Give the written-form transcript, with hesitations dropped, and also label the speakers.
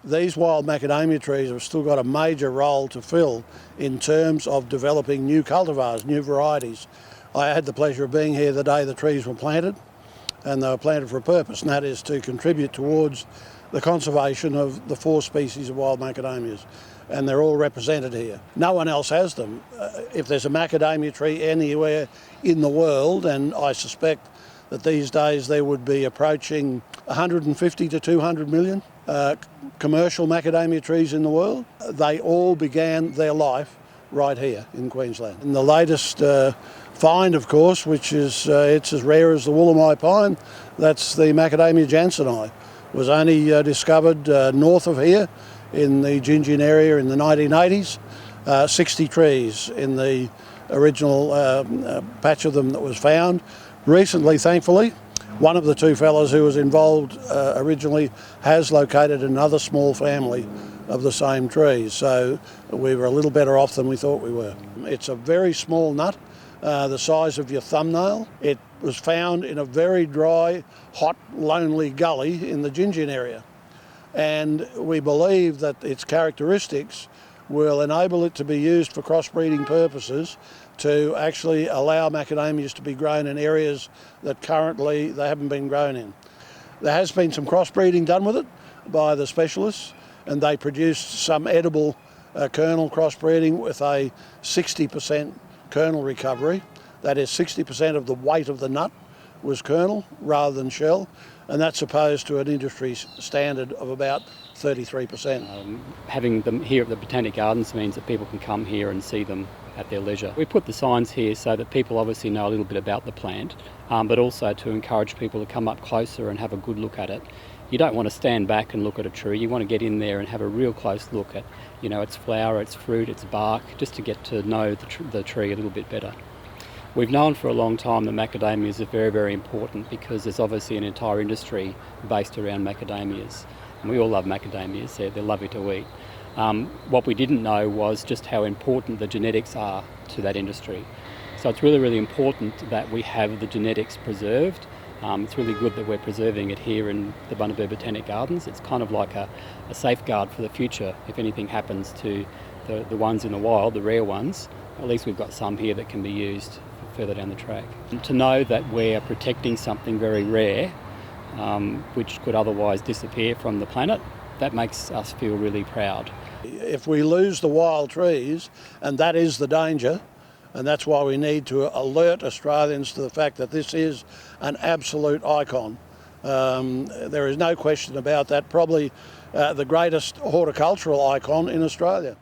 Speaker 1: These wild macadamia trees have still got a major role to fill in terms of developing new cultivars, new varieties. I had the pleasure of being here the day the trees were planted, and they were planted for a purpose, and that is to contribute towards the conservation of the 4 species of wild macadamias, and they're all represented here. No one else has them. If there's a macadamia tree anywhere in the world, and I suspect that these days there would be approaching 150 to 200 million commercial macadamia trees in the world, they all began their life right here in Queensland. And the latest find, of course, which is it's as rare as the Woolamai pine, that's the Macadamia jansenii. Was only discovered north of here in the Gingin area in the 1980s. 60 trees in the original patch of them that was found. Recently, thankfully, one of the 2 fellows who was involved originally has located another small family of the same trees, so we were a little better off than we thought we were. It's a very small nut, the size of your thumbnail. It was found in a very dry, hot, lonely gully in the Gingin area, and we believe that its characteristics will enable it to be used for crossbreeding purposes to actually allow macadamias to be grown in areas that currently they haven't been grown in. There has been some crossbreeding done with it by the specialists, and they produced some edible kernel crossbreeding with a 60% kernel recovery. That is 60% of the weight of the nut was kernel rather than shell, and that's opposed to an industry standard of about 33%.
Speaker 2: Having them here at the Botanic Gardens means that people can come here and see them at their leisure. We put the signs here so that people obviously know a little bit about the plant, but also to encourage people to come up closer and have a good look at it. You don't want to stand back and look at a tree, you want to get in there and have a real close look at, its flower, its fruit, its bark, just to get to know the tree a little bit better. We've known for a long time that macadamias are very, very important because there's obviously an entire industry based around macadamias. And we all love macadamias, they're lovely to eat. What we didn't know was just how important the genetics are to that industry. So it's really, really important that we have the genetics preserved. It's really good that we're preserving it here in the Bundaberg Botanic Gardens. It's kind of like a safeguard for the future. If anything happens to the ones in the wild, the rare ones, at least we've got some here that can be used further down the track. And to know that we're protecting something very rare, which could otherwise disappear from the planet, that makes us feel really proud.
Speaker 1: If we lose the wild trees, and that is the danger, and that's why we need to alert Australians to the fact that this is an absolute icon. There is no question about that, probably the greatest horticultural icon in Australia.